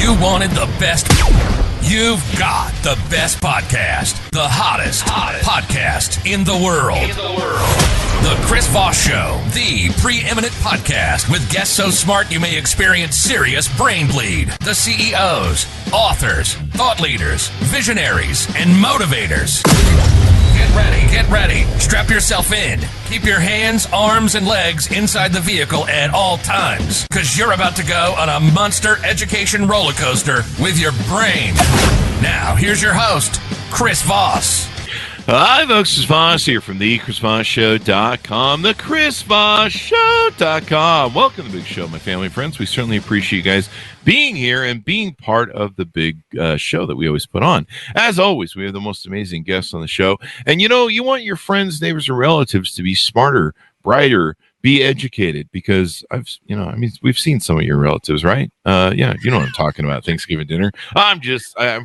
You wanted the best. You've got the best podcast. The hottest podcast in the world. The Chris Voss Show, the preeminent podcast with guests so smart you may experience serious brain bleed. The CEOs, authors, thought leaders, visionaries, and motivators. Get ready. Strap yourself in. Keep your hands, arms, and legs inside the vehicle at all times, because you're about to go on a monster education roller coaster with your brain. Now, here's your host, Chris Voss. Hi, folks. Chris Voss here from the ChrisVossShow.com, the ChrisVossShow.com. Welcome to the big show, my family and friends. We certainly appreciate you guys being here and being part of the big show that we always put on. As always, we have the most amazing guests on the show. And, you want your friends, neighbors, and relatives to be smarter, brighter, be educated, because we've seen some of your relatives, right? You know what I'm talking about, Thanksgiving dinner. I'm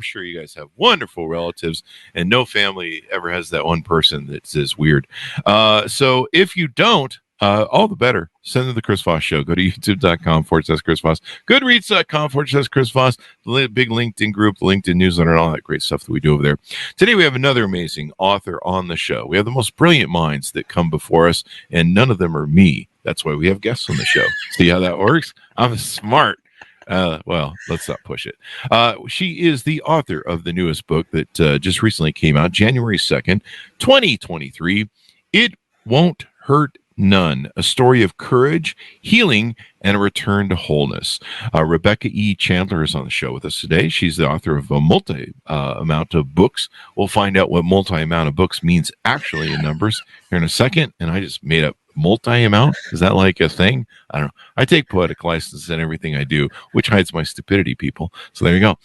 sure you guys have wonderful relatives, and no family ever has that one person that says weird. So if you don't, all the better. Send to the Chris Voss Show. Go to youtube.com/Chris Voss. Goodreads.com/Chris Voss. The big LinkedIn group, the LinkedIn newsletter, and all that great stuff that we do over there. Today we have another amazing author on the show. We have the most brilliant minds that come before us, and none of them are me. That's why we have guests on the show. See how that works? I'm smart. Well, let's not push it. She is the author of the newest book that just recently came out, January 2nd, 2023. It Won't Hurt None, a story of courage, healing, and a return to wholeness. Rebecca E. Chandler is on the show with us today. She's the author of a multi-amount of books. We'll find out what multi-amount of books means actually in numbers here in a second. And I just made up multi-amount. Is that like a thing? I don't know. I take poetic license in everything I do, which hides my stupidity, people. So there you go.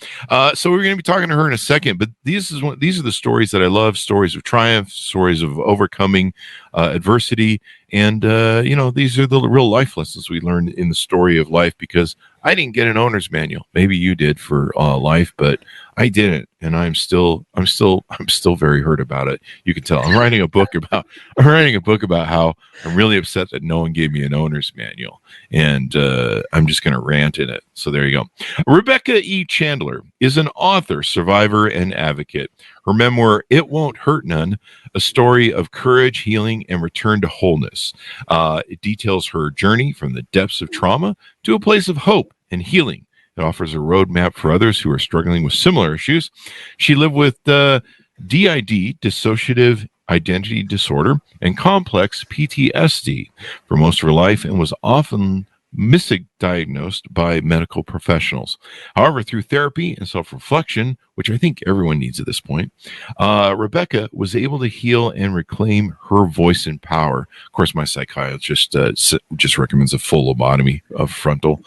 So we're going to be talking to her in a second, but these are the stories that I love, stories of triumph, stories of overcoming adversity. And, these are the real life lessons we learned in the story of life, because I didn't get an owner's manual. Maybe you did for life, but I didn't. And I'm still very hurt about it. You can tell I'm writing a book about how I'm really upset that no one gave me an owner's manual, and I'm just going to rant in it. So there you go. Rebecca E. Chandler is an author, survivor, and advocate. Her memoir, It Won't Hurt None, a story of courage, healing, and return to wholeness. It details her journey from the depths of trauma to a place of hope and healing. It offers a roadmap for others who are struggling with similar issues. She lived with DID, dissociative identity disorder, and complex PTSD for most of her life, and was often misdiagnosed by medical professionals. However, through therapy and self-reflection, which I think everyone needs at this point, Rebecca was able to heal and reclaim her voice and power. Of course, my psychiatrist just recommends a full lobotomy of frontal.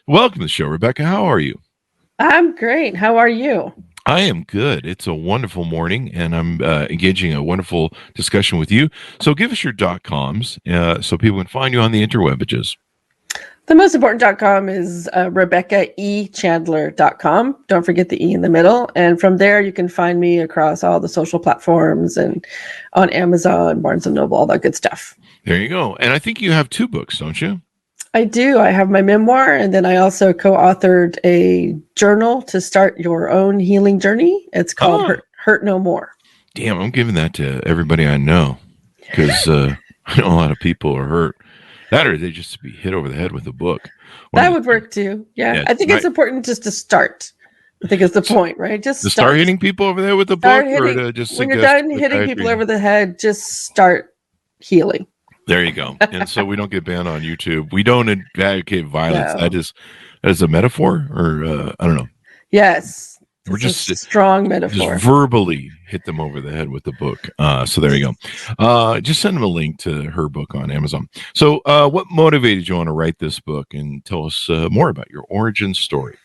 Welcome to the show, Rebecca. How are you? I'm great. How are you? I am good. It's a wonderful morning, and I'm engaging in a wonderful discussion with you. So give us your .coms so people can find you on the interwebages. The most important .com is RebeccaEChandler.com. Don't forget the E in the middle. And from there, you can find me across all the social platforms and on Amazon, Barnes & Noble, all that good stuff. There you go. And I think you have 2 books, don't you? I do. I have my memoir, and then I also co-authored a journal to start your own healing journey. It's called Hurt No More. Damn, I'm giving that to everybody I know, because I know a lot of people are hurt. That, or they just be hit over the head with a book. That would work too. Yeah. I think it's important just to start. I think is the point, right? Just start hitting people over the head with a book, or to just when you're done hitting people over the head, just start healing. There you go. And so we don't get banned on YouTube. We don't advocate violence. No. That is a metaphor, or I don't know. Yes. We're just a strong metaphor. Just verbally hit them over the head with the book. So there you go. Just send them a link to her book on Amazon. So what motivated you on to write this book, and tell us more about your origin story?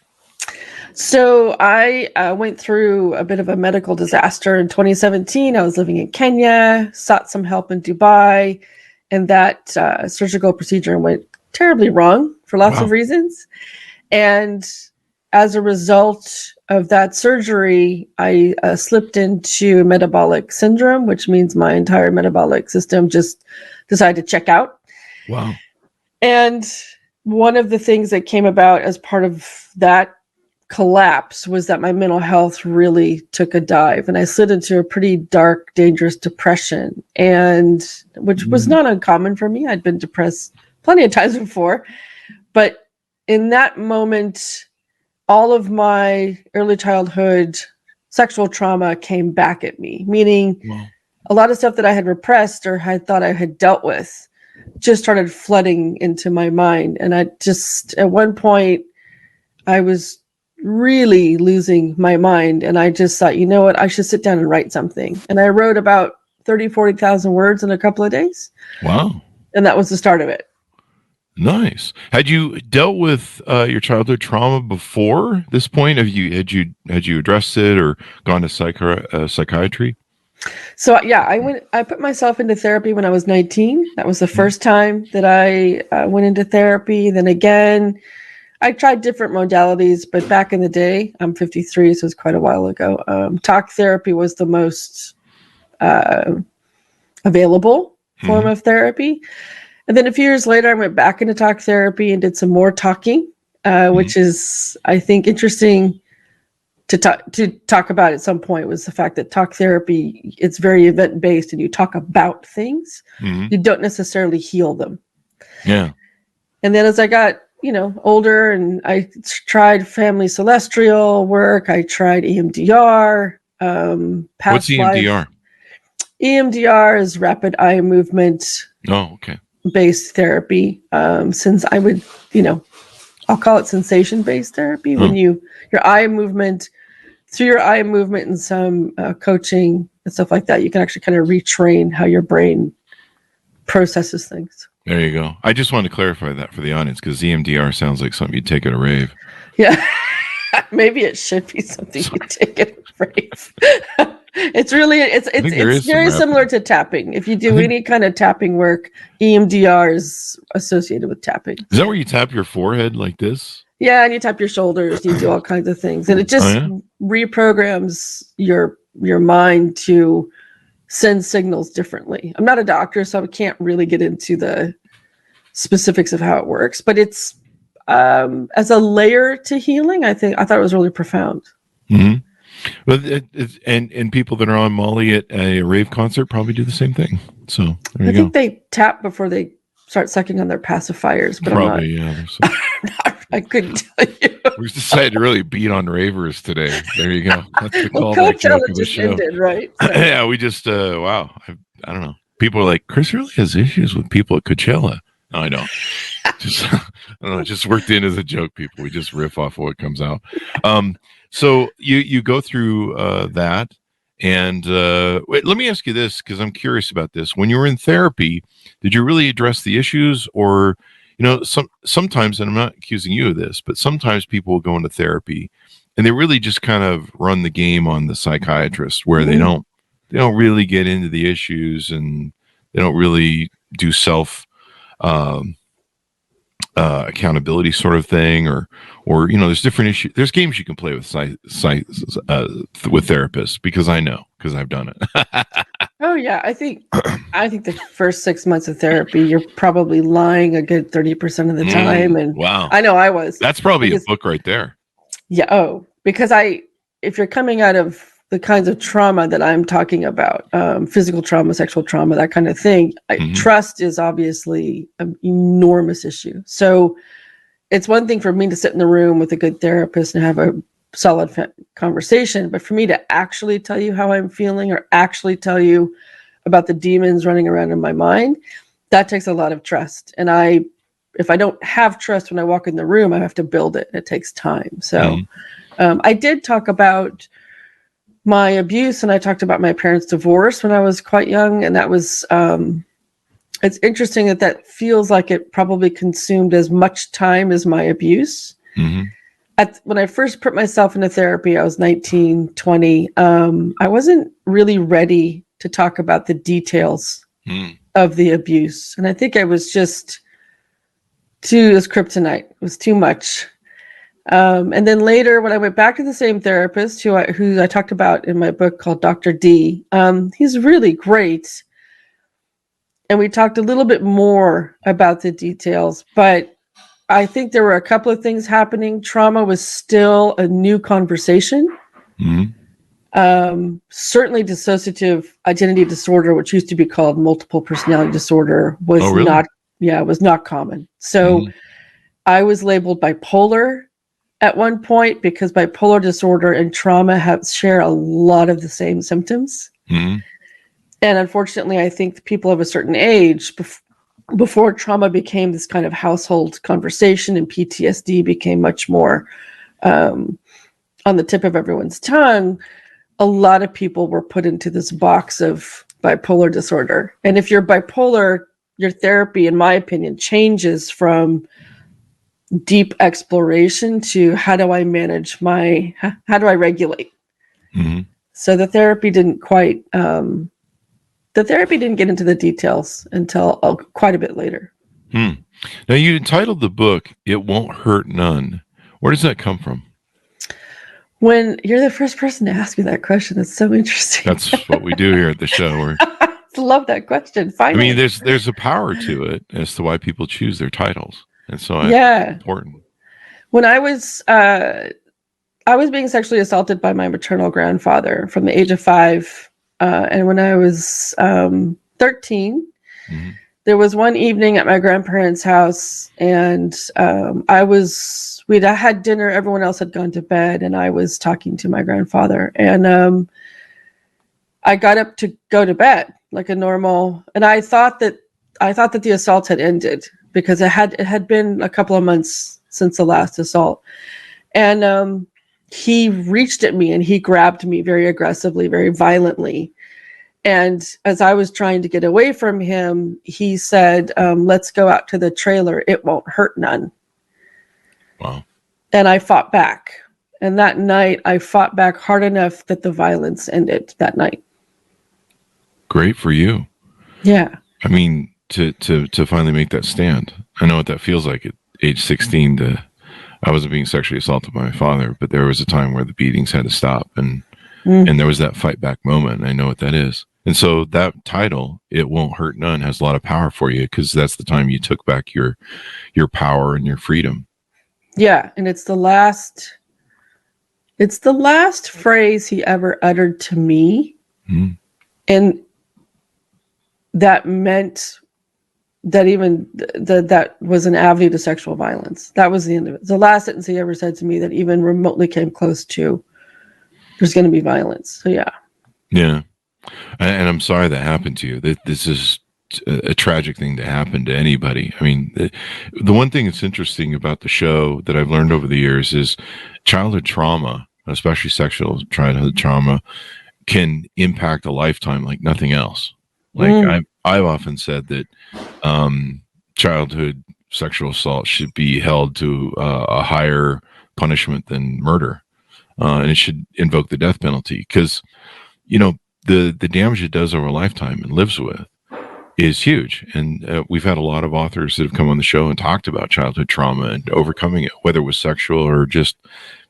So I went through a bit of a medical disaster in 2017. I was living in Kenya, sought some help in Dubai, and that surgical procedure went terribly wrong for lots of reasons. And as a result of that surgery, I slipped into metabolic syndrome, which means my entire metabolic system just decided to check out. Wow. And one of the things that came about as part of that collapse was that my mental health really took a dive, and I slid into a pretty dark, dangerous depression, and which was not uncommon for me. I'd been depressed plenty of times before, but in that moment, all of my early childhood sexual trauma came back at me, meaning a lot of stuff that I had repressed or had thought I had dealt with just started flooding into my mind. And I just, at one point, I was really losing my mind. And I just thought, you know what, I should sit down and write something. And I wrote about 40,000 words in a couple of days. Wow. And that was the start of it. Nice. Had you dealt with your childhood trauma before this point? Had you addressed it or gone to psychiatry? So yeah, I put myself into therapy when I was 19. That was the first time that I went into therapy. Then again, I tried different modalities, but back in the day, I'm 53, so it's quite a while ago. Talk therapy was the most available form of therapy. And then a few years later, I went back into talk therapy and did some more talking, which is, I think, interesting to talk about at some point, was the fact that talk therapy, it's very event-based and you talk about things. You don't necessarily heal them. Yeah. And then as I got older, and I tried family celestial work. I tried EMDR. What's EMDR? EMDR is rapid eye movement. Oh, okay. Based therapy. Since I would, I'll call it sensation based therapy. When your eye movement, through your eye movement and some coaching and stuff like that, you can actually kind of retrain how your brain processes things. There you go. I just wanted to clarify that for the audience, because EMDR sounds like something you'd take at a rave. Yeah. Maybe it should be something you take at a rave. It's very similar to tapping. If you do any kind of tapping work, EMDR is associated with tapping. Is that where you tap your forehead like this? Yeah, and you tap your shoulders, you do all kinds of things. And it just reprograms your mind to send signals differently. I'm not a doctor, so I can't really get into the specifics of how it works, but it's as a layer to healing, I thought it was really profound. Mm-hmm. Well, and people that are on Molly at a rave concert probably do the same thing. So there you go. I think they tap before they start sucking on their pacifiers, but probably, I couldn't tell you. We decided to really beat on ravers today. There you go. That's the callback joke of the show. Ended, right? So. Yeah, we just wow. I don't know. People are like, Chris really has issues with people at Coachella. No, I don't. Just I don't know. It just worked in as a joke. People, we just riff off of what comes out. So you go through that, and wait, let me ask you this, because I'm curious about this. When you were in therapy, did you really address the issues, or sometimes, and I'm not accusing you of this, but sometimes people will go into therapy and they really just kind of run the game on the psychiatrist, where they don't really get into the issues, and they don't really do self accountability sort of thing, or there's different issues. There's games you can play with with therapists, because I've done it. Oh yeah, I think the first 6 months of therapy, you're probably lying a good 30% of the time. And wow, I know I was. That's probably a book right there. Yeah. Oh, because if you're coming out of the kinds of trauma that I'm talking about, physical trauma, sexual trauma, that kind of thing, trust is obviously an enormous issue. So it's one thing for me to sit in the room with a good therapist and have a solid conversation, but for me to actually tell you how I'm feeling, or actually tell you about the demons running around in my mind, that takes a lot of trust. And if I don't have trust when I walk in the room, I have to build it. It takes time. So I did talk about my abuse, and I talked about my parents' divorce when I was quite young. And that was, it's interesting that feels like it probably consumed as much time as my abuse. Mm-hmm. When I first put myself into therapy, I was 19, 20. I wasn't really ready to talk about the details of the abuse. And I think I was just it was kryptonite. It was too much. And then later, when I went back to the same therapist who I talked about in my book called Dr. D, he's really great. And we talked a little bit more about the details, but I think there were a couple of things happening. Trauma was still a new conversation. Mm-hmm. Certainly dissociative identity disorder, which used to be called multiple personality disorder, was was not common. So I was labeled bipolar at one point because bipolar disorder and trauma share a lot of the same symptoms. Mm-hmm. And unfortunately, I think people of a certain age, before trauma became this kind of household conversation and PTSD became much more on the tip of everyone's tongue, a lot of people were put into this box of bipolar disorder. And if you're bipolar, your therapy, in my opinion, changes from deep exploration to how do I regulate? Mm-hmm. So the therapy didn't get into the details until quite a bit later. Now, you entitled the book, "It Won't Hurt None." Where does that come from? When you're the first person to ask me that question, that's so interesting. That's what we do here at the show. I love that question. Finally. I mean, there's a power to it as to why people choose their titles. And so it's important. When I was being sexually assaulted by my maternal grandfather from the age of 5. And when I was 13, there was one evening at my grandparents' house, and we'd had dinner, everyone else had gone to bed, and I was talking to my grandfather, and I got up to go to bed like a normal, and I thought that the assault had ended because it had been a couple of months since the last assault. And he reached at me and he grabbed me very aggressively, very violently. And as I was trying to get away from him, he said, let's go out to the trailer. It won't hurt none. Wow. And I fought back. And that night I fought back hard enough that the violence ended that night. Great for you. Yeah. I mean, to finally make that stand. I know what that feels like at age 16 I wasn't being sexually assaulted by my father, but there was a time where the beatings had to stop and there was that fight back moment. And I know what that is. And so that title, "It Won't Hurt None," has a lot of power for you because that's the time you took back your power and your freedom. Yeah. And it's the last phrase he ever uttered to me. And that meant that even that was an avenue to sexual violence. That was the end of it. The last sentence he ever said to me that even remotely came close to, there's going to be violence. So yeah. Yeah. And I'm sorry that happened to you. This is a tragic thing to happen to anybody. I mean, the one thing that's interesting about the show that I've learned over the years is childhood trauma, especially sexual childhood trauma, can impact a lifetime like nothing else. Like I've often said that childhood sexual assault should be held to a higher punishment than murder, and it should invoke the death penalty because, the damage it does over a lifetime and lives with is huge. And we've had a lot of authors that have come on the show and talked about childhood trauma and overcoming it, whether it was sexual or just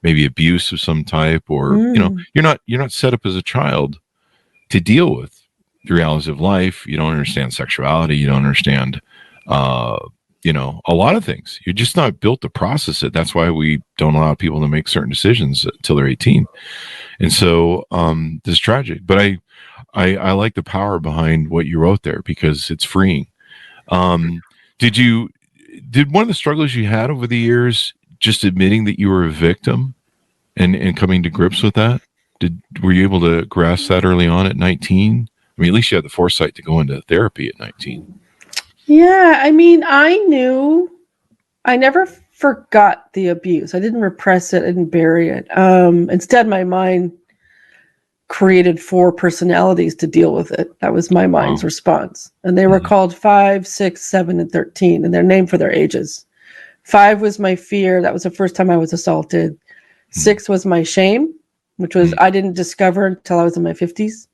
maybe abuse of some type, or you're not set up as a child to deal with the realities of life. You don't understand sexuality. You don't understand, a lot of things. You're just not built to process it. That's why we don't allow people to make certain decisions until they're 18. And so this is tragic. But I like the power behind what you wrote there because it's freeing. Did one of the struggles you had over the years just admitting that you were a victim and coming to grips with that? Were you able to grasp that early on at 19? I mean, at least you had the foresight to go into therapy at 19. Yeah, I mean, I knew. I never forgot the abuse. I didn't repress it. I didn't bury it. Instead, my mind created 4 personalities to deal with it. That was my mind's response. And they were called 5, 6, 7, and 13, and they're named for their ages. 5 was my fear. That was the first time I was assaulted. 6 was my shame, which was I didn't discover until I was in my 50s.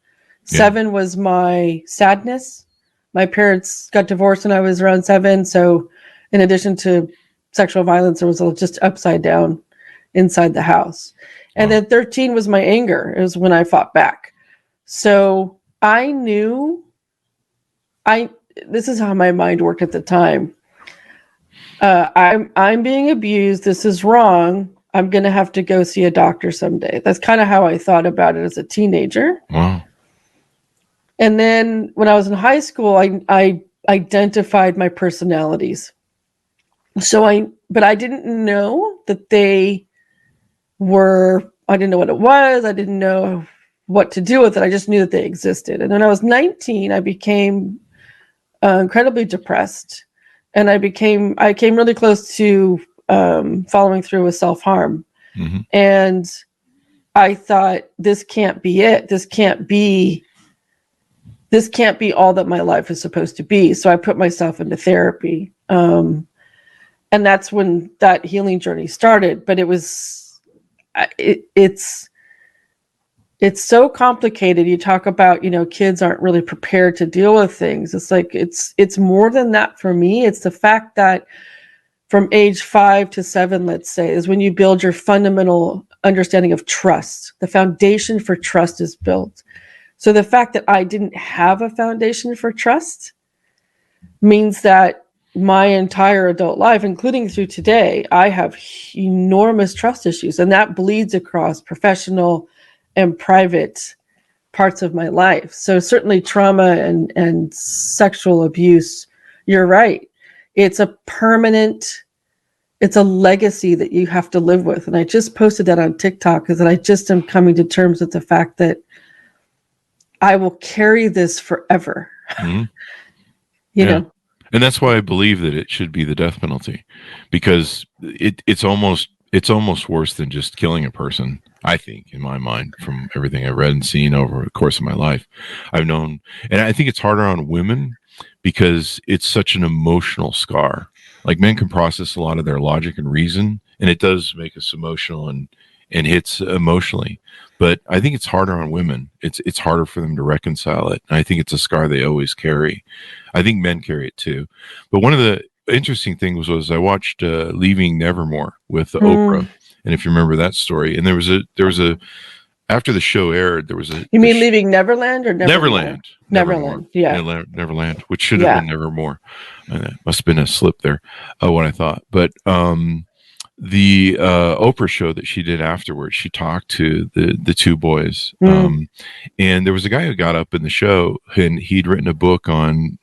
7 was my sadness. My parents got divorced when I was around 7. So in addition to sexual violence, there was just upside down inside the house. And then 13 was my anger. It was when I fought back. So I knew this is how my mind worked at the time. I'm being abused. This is wrong. I'm going to have to go see a doctor someday. That's kind of how I thought about it as a teenager. Wow. And then when I was in high school, I identified my personalities. But I didn't know that they were, I didn't know what it was. I didn't know what to do with it. I just knew that they existed. And when I was 19, I became incredibly depressed. And I came really close to following through with self-harm. Mm-hmm. And I thought, this can't be it. This can't be all that my life is supposed to be. So I put myself into therapy. And that's when that healing journey started. But it's so complicated. You talk about, kids aren't really prepared to deal with things. It's like, it's more than that for me. It's the fact that from age 5 to 7, let's say, is when you build your fundamental understanding of trust. The foundation for trust is built. So the fact that I didn't have a foundation for trust means that my entire adult life, including through today, I have enormous trust issues, and that bleeds across professional and private parts of my life. So certainly trauma and sexual abuse, you're right. It's a legacy that you have to live with. And I just posted that on TikTok, because I just am coming to terms with the fact that I will carry this forever. Mm-hmm. you know? And that's why I believe that it should be the death penalty, because it's almost worse than just killing a person. I think, in my mind, from everything I've read and seen over the course of my life, I've known, and I think it's harder on women because it's such an emotional scar. Like, men can process a lot of their logic and reason, and it does make us emotional and hits emotionally. But I think it's harder on women. It's harder for them to reconcile it. And I think it's a scar they always carry. I think men carry it too. But one of the interesting things was I watched Leaving Nevermore with Oprah. And if you remember that story, and there was a after the show aired, there was a. You mean Leaving Neverland or Neverland? Neverland, yeah. Neverland, which should have been Nevermore. Must have been a slip there, what I thought. But the Oprah show that she did afterwards, she talked to the two boys, and there was a guy who got up in the show, and he'd written a book on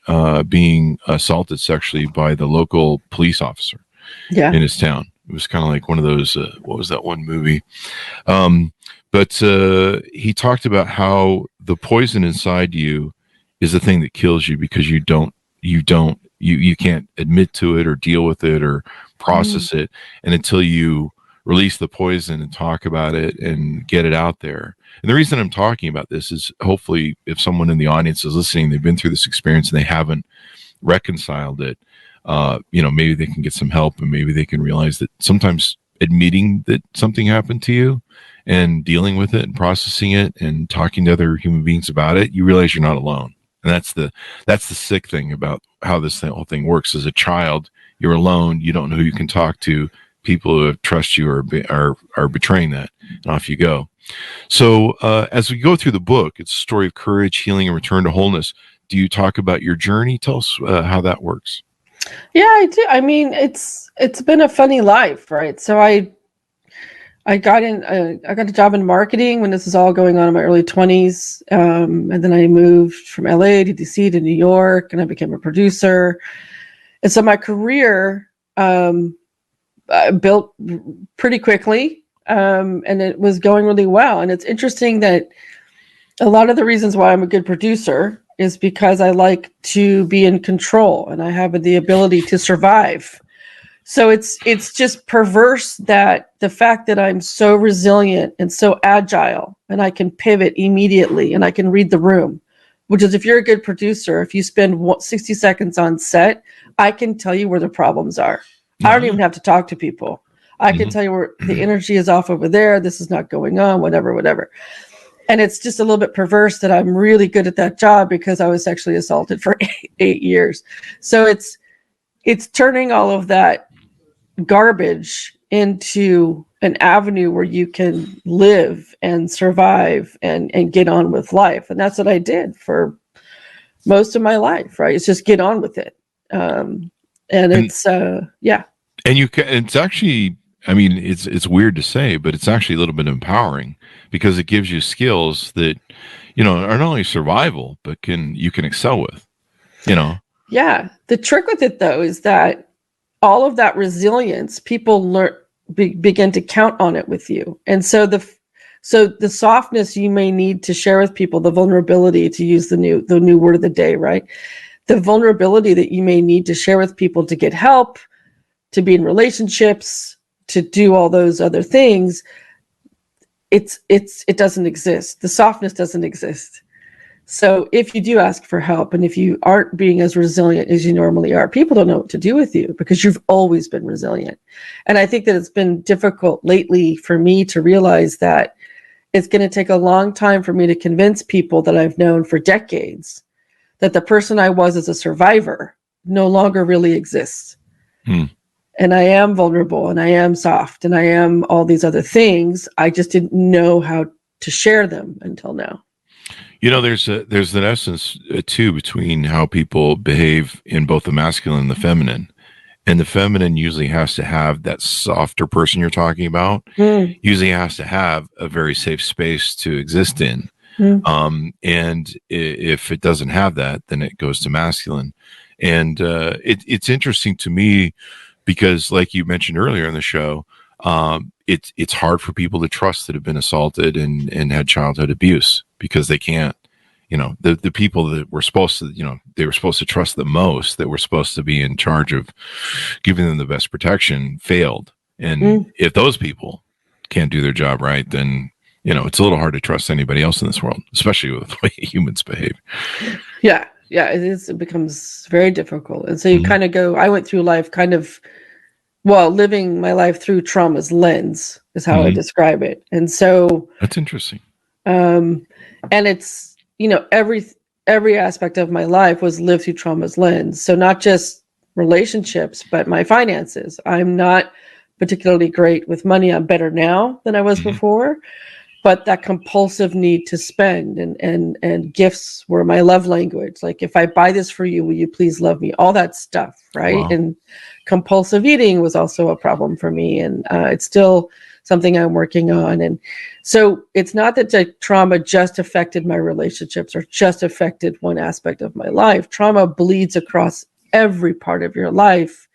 being assaulted sexually by the local police officer in his town. It was kind of like one of those, what was that one movie? But he talked about how the poison inside you is the thing that kills you, because you can't admit to it or deal with it or process it. And until you release the poison and talk about it and get it out there. And the reason I'm talking about this is, hopefully if someone in the audience is listening, they've been through this experience and they haven't reconciled it, maybe they can get some help, and maybe they can realize that sometimes admitting that something happened to you and dealing with it and processing it and talking to other human beings about it, you realize you're not alone. And that's the sick thing about how this whole thing works. As a child, you're alone. You don't know who you can talk to. People who trust you are betraying that, and off you go. So as we go through the book, it's a story of courage, healing, and return to wholeness. Do you talk about your journey? Tell us how that works. Yeah, I do. I mean, it's been a funny life, right? So I got a job in marketing when this was all going on in my early 20s. And then I moved from LA to DC to New York, and I became a producer. And so my career built pretty quickly, and it was going really well. And it's interesting that a lot of the reasons why I'm a good producer is because I like to be in control, and I have the ability to survive. So it's just perverse that the fact that I'm so resilient and so agile, and I can pivot immediately, and I can read the room, which is, if you're a good producer, if you spend 60 seconds on set, I can tell you where the problems are. Mm-hmm. I don't even have to talk to people. I can tell you where the energy is off over there. This is not going on, whatever. And it's just a little bit perverse that I'm really good at that job because I was sexually assaulted for 8 years. So it's turning all of that garbage into an avenue where you can live and survive and get on with life. And that's what I did for most of my life, right? It's just get on with it. And it's yeah. And it's actually, I mean, it's weird to say, but it's actually a little bit empowering because it gives you skills that, are not only survival, but you can excel with, Yeah. The trick with it though is that all of that resilience, people begin to count on it with you. And so the softness you may need to share with people, the vulnerability, to use the new word of the day, right? The vulnerability that you may need to share with people to get help, to be in relationships, to do all those other things, it doesn't exist. The softness doesn't exist. So if you do ask for help, and if you aren't being as resilient as you normally are, people don't know what to do with you because you've always been resilient. And I think that it's been difficult lately for me to realize that it's going to take a long time for me to convince people that I've known for decades that the person I was as a survivor no longer really exists. And I am vulnerable, and I am soft, and I am all these other things. I just didn't know how to share them until now. There's an essence too between how people behave in both the masculine and the feminine. And the feminine usually has to have that softer person you're talking about, usually has to have a very safe space to exist in. And if it doesn't have that, then it goes to masculine. And it's interesting to me because, like you mentioned earlier in the show, it's hard for people to trust that have been assaulted and had childhood abuse because they can't. The people that were supposed to, they were supposed to trust the most, that were supposed to be in charge of giving them the best protection, failed. And if those people can't do their job right, then, it's a little hard to trust anybody else in this world, especially with the way humans behave. Yeah. Yeah. It becomes very difficult. And so you kind of I went through life living my life through trauma's lens is how I describe it. And so that's interesting. And it's, every aspect of my life was lived through trauma's lens. So not just relationships, but my finances. I'm not particularly great with money. I'm better now than I was before, but that compulsive need to spend and gifts were my love language. Like, if I buy this for you, will you please love me? All that stuff. Right. Wow. And compulsive eating was also a problem for me. And it's still something I'm working on. And so it's not that the trauma just affected my relationships or just affected one aspect of my life. Trauma bleeds across every part of your life,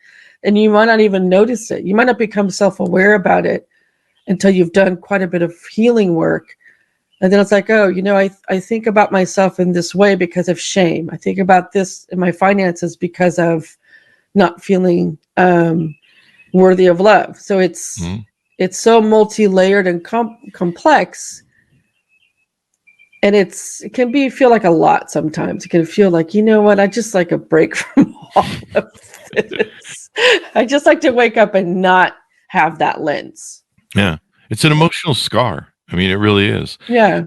and you might not even notice it. You might not become self-aware about it until you've done quite a bit of healing work. And then it's like, oh, I think about myself in this way because of shame. I think about this in my finances because of not feeling worthy of love. So it's so multi-layered and complex, and it can feel like a lot sometimes. It can feel like, I just like a break from all of this. I just like to wake up and not have that lens. Yeah, it's an emotional scar. I mean, it really is. Yeah.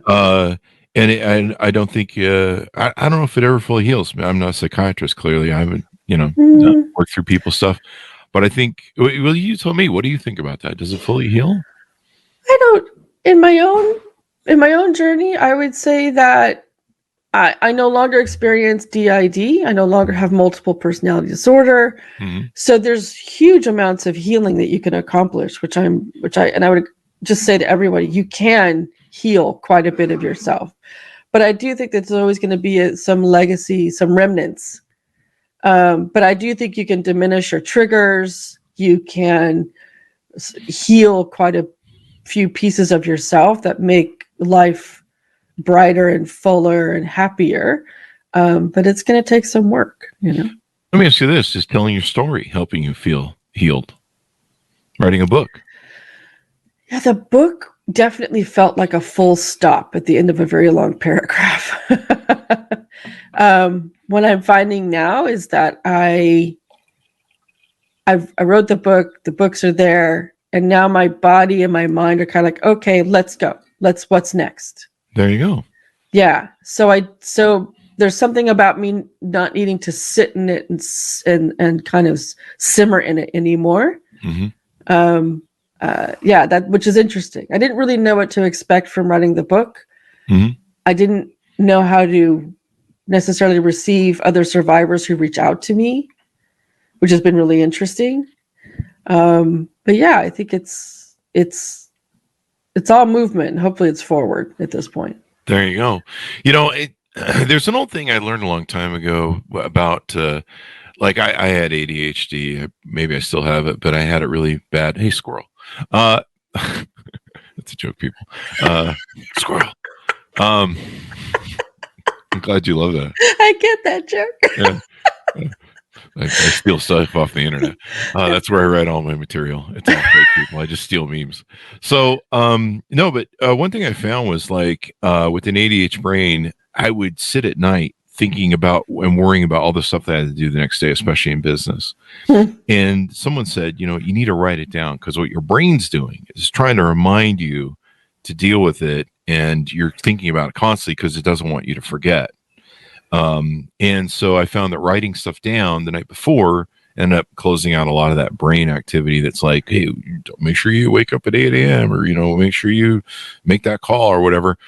And I don't think I don't know if it ever fully heals. I'm not a psychiatrist. Clearly, I haven't worked through people's stuff. But I think, well, you tell me, what do you think about that? Does it fully heal? I don't. In my own journey, I would say that I no longer experience DID. I no longer have multiple personality disorder. So there's huge amounts of healing that you can accomplish, and I would just say to everybody, you can heal quite a bit of yourself. But I do think that there's always going to be some legacy, some remnants. But I do think you can diminish your triggers. You can heal quite a few pieces of yourself that make life brighter and fuller and happier. But it's going to take some work, Let me ask you this. Is telling your story helping you feel healed? Writing a book? Yeah, the book definitely felt like a full stop at the end of a very long paragraph. What I'm finding now is that I wrote the book, the books are there, and now my body and my mind are kind of like, okay, let's go. What's next? There you go. Yeah. So there's something about me not needing to sit in it and kind of simmer in it anymore. That, which is interesting. I didn't really know what to expect from writing the book. I didn't know how to necessarily receive other survivors who reach out to me. which has been really interesting. But yeah, I think it's all movement, and hopefully it's forward at this point. There you go. There's an old thing I learned a long time ago about, I had ADHD. Maybe I still have it, but I had it really bad. Hey, squirrel. That's a joke, people. Squirrel. I'm glad you love that. I get that joke. Yeah. I steal stuff off the internet. That's where I write all my material. It's all fake, people. I just steal memes. So, no, but one thing I found was with an ADHD brain, I would sit at night thinking about and worrying about all the stuff that I had to do the next day, especially in business. And someone said, you need to write it down, because what your brain's doing is trying to remind you to deal with it. And you're thinking about it constantly because it doesn't want you to forget. And so I found that writing stuff down the night before ended up closing out a lot of that brain activity that's like, hey, make sure you wake up at 8 a.m. or, make sure you make that call or whatever.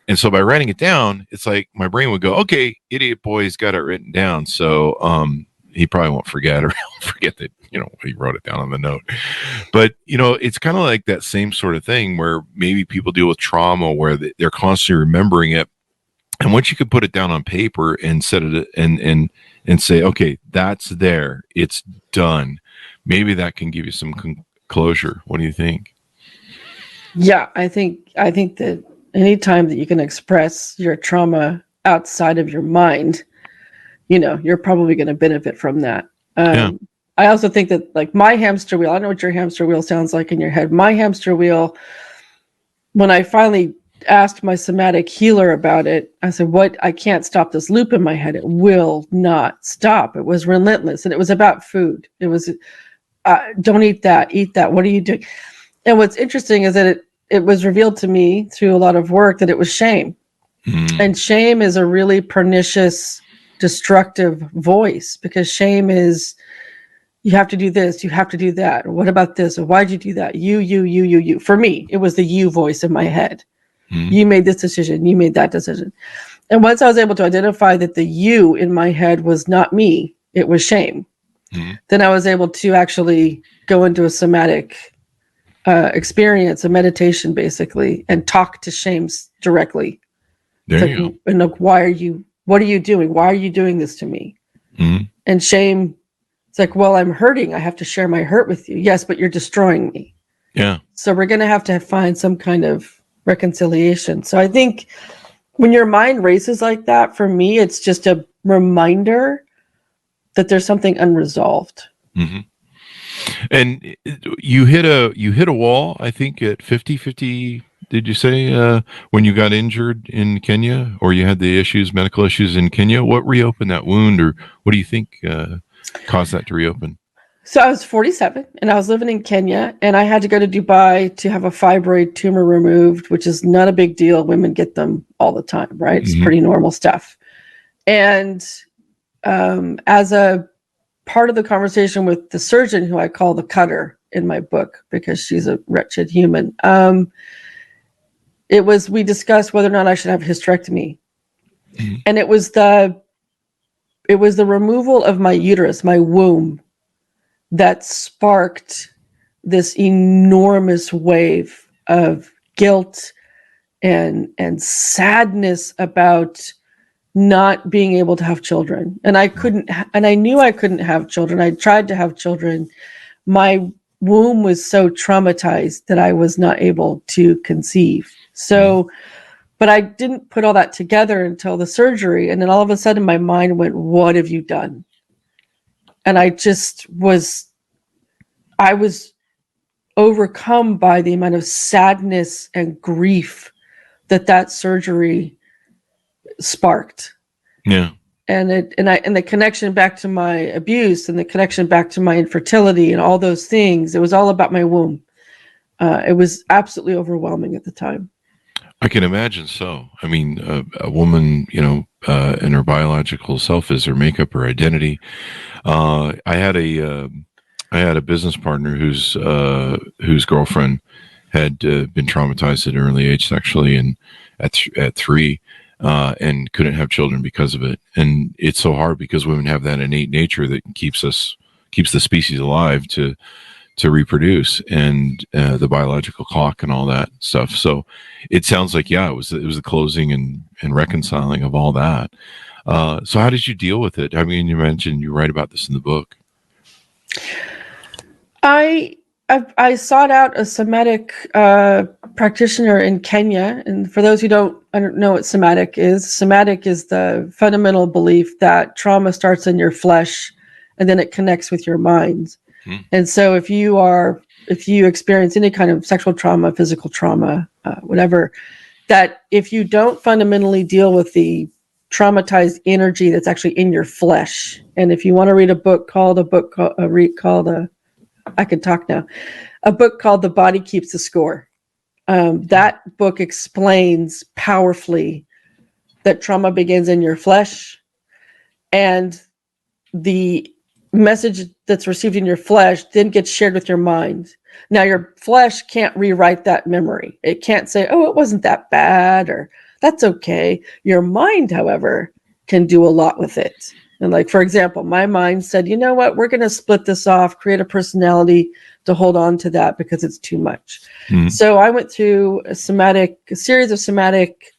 And so by writing it down, it's like my brain would go, okay, idiot boy's got it written down. So he probably won't forget, or he'll forget that, he wrote it down on the note. But, it's kind of like that same sort of thing where maybe people deal with trauma where they're constantly remembering it. And once you could put it down on paper and set it and say, okay, that's there, it's done. Maybe that can give you some closure. What do you think? Yeah, I think that anytime that you can express your trauma outside of your mind, you're probably going to benefit from that. I also think that my hamster wheel, I don't know what your hamster wheel sounds like in your head. My hamster wheel, when I finally asked my somatic healer about it, I said, I can't stop this loop in my head. It will not stop. It was relentless. And it was about food. It was, don't eat that, what are you doing? And what's interesting is that it was revealed to me through a lot of work that it was shame. And shame is a really pernicious, destructive voice, because shame is, you have to do this, you have to do that. Or what about this? Or why'd you do that? You. For me, it was the you voice in my head. You made this decision. You made that decision. And once I was able to identify that the you in my head was not me, it was shame, then I was able to actually go into a somatic experience, a meditation basically, and talk to shame directly. There you go. And what are you doing? Why are you doing this to me? And shame, it's like, well, I'm hurting. I have to share my hurt with you. Yes, but you're destroying me. Yeah. So we're going to have to find some kind of reconciliation. So I think when your mind races like that, for me, it's just a reminder that there's something unresolved. And you hit a wall, I think, at 50, did you say, when you got injured in Kenya, or you had the medical issues in Kenya? What reopened that wound, or what do you think caused that to reopen? So I was 47 and I was living in Kenya, and I had to go to Dubai to have a fibroid tumor removed, which is not a big deal. Women get them all the time, right? It's pretty normal stuff. And as a part of the conversation with the surgeon, who I call the cutter in my book because she's a wretched human, we discussed whether or not I should have a hysterectomy. And it was the removal of my uterus, my womb, that sparked this enormous wave of guilt and sadness about not being able to have children. And I knew I couldn't have children. I tried to have children. My womb was so traumatized that I was not able to conceive. So, but I didn't put all that together until the surgery. And then all of a sudden my mind went, what have you done? And I was overcome by the amount of sadness and grief that surgery sparked. Yeah. And the connection back to my abuse and the connection back to my infertility and all those things, it was all about my womb. It was absolutely overwhelming at the time. I can imagine so. I mean, a woman, and her biological self is her makeup, her identity. I had a business partner whose girlfriend had been traumatized at an early age sexually, and at 3, and couldn't have children because of it. And it's so hard because women have that innate nature that keeps us keeps the species alive to reproduce, and the biological clock and all that stuff. So it sounds like, it was the closing and reconciling of all that. So how did you deal with it? I mean, you mentioned you write about this in the book. I sought out a somatic practitioner in Kenya, and for those who don't know what somatic is the fundamental belief that trauma starts in your flesh and then it connects with your mind. And so if you experience any kind of sexual trauma, physical trauma, whatever, that if you don't fundamentally deal with the traumatized energy that's actually in your flesh, and if you want to read a book called I can talk now. A book called The Body Keeps the Score. That book explains powerfully that trauma begins in your flesh, and the message that's received in your flesh then gets shared with your mind. Now, your flesh can't rewrite that memory. It can't say, oh, it wasn't that bad, or that's okay. Your mind, however, can do a lot with it. And like, for example, my mind said, you know what, we're going to split this off, create a personality to hold on to that because it's too much. So I went through a series of somatic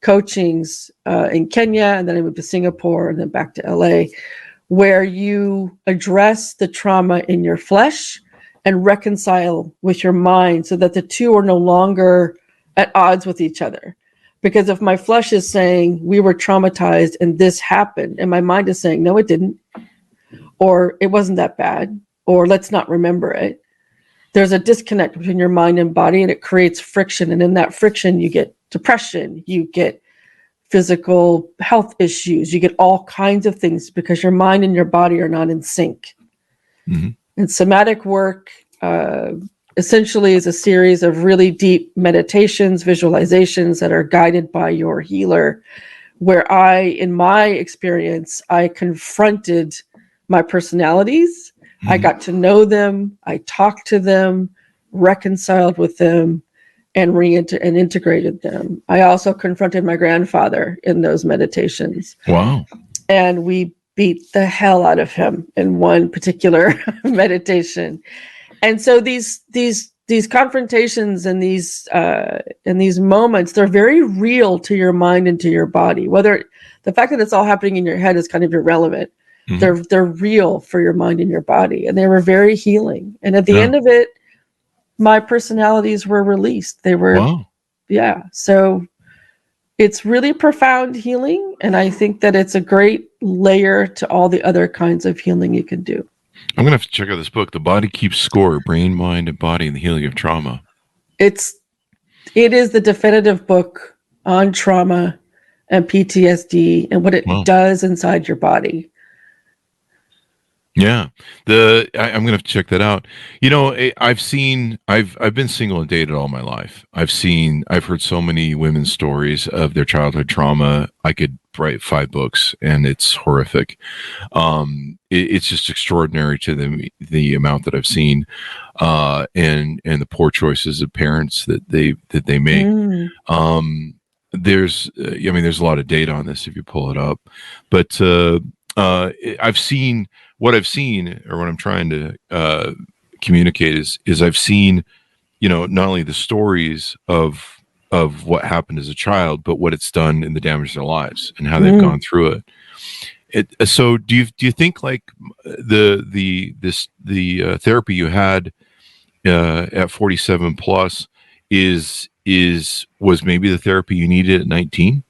coachings in Kenya, and then I moved to Singapore and then back to LA, where you address the trauma in your flesh and reconcile with your mind so that the two are no longer at odds with each other. Because if my flesh is saying we were traumatized and this happened, and my mind is saying, no, it didn't, or it wasn't that bad, or let's not remember it, there's a disconnect between your mind and body, and it creates friction. And in that friction, you get depression, you get physical health issues, you get all kinds of things because your mind and your body are not in sync. And somatic work essentially is a series of really deep meditations, visualizations that are guided by your healer, where in my experience, I confronted my personalities. I got to know them. I talked to them, reconciled with them, and integrated them. I also confronted my grandfather in those meditations. Wow. And we beat the hell out of him in one particular meditation. And so these confrontations and these moments, they're very real to your mind and to your body. Whether the fact that it's all happening in your head is kind of irrelevant. They're real for your mind and your body, and they were very healing. And at the end of it, my personalities were released. They were, So it's really profound healing, and I think that it's a great layer to all the other kinds of healing you can do. I'm going to have to check out this book, The Body Keeps Score, Brain, Mind, and Body and the Healing of Trauma. It is the definitive book on trauma and PTSD and what it does inside your body. Yeah. I'm going to have to check that out. You know, I've been single and dated all my life. I've heard so many women's stories of their childhood trauma. I could write 5 books, and it's horrific. It's just extraordinary to the amount that I've seen, and the poor choices of parents that they make. There's a lot of data on this if you pull it up, but I've seen what I'm trying to communicate is I've seen, not only the stories of what happened as a child, but what it's done in the damage to their lives and how they've gone through it. So do you think like the therapy you had at 47 plus was maybe the therapy you needed at 19?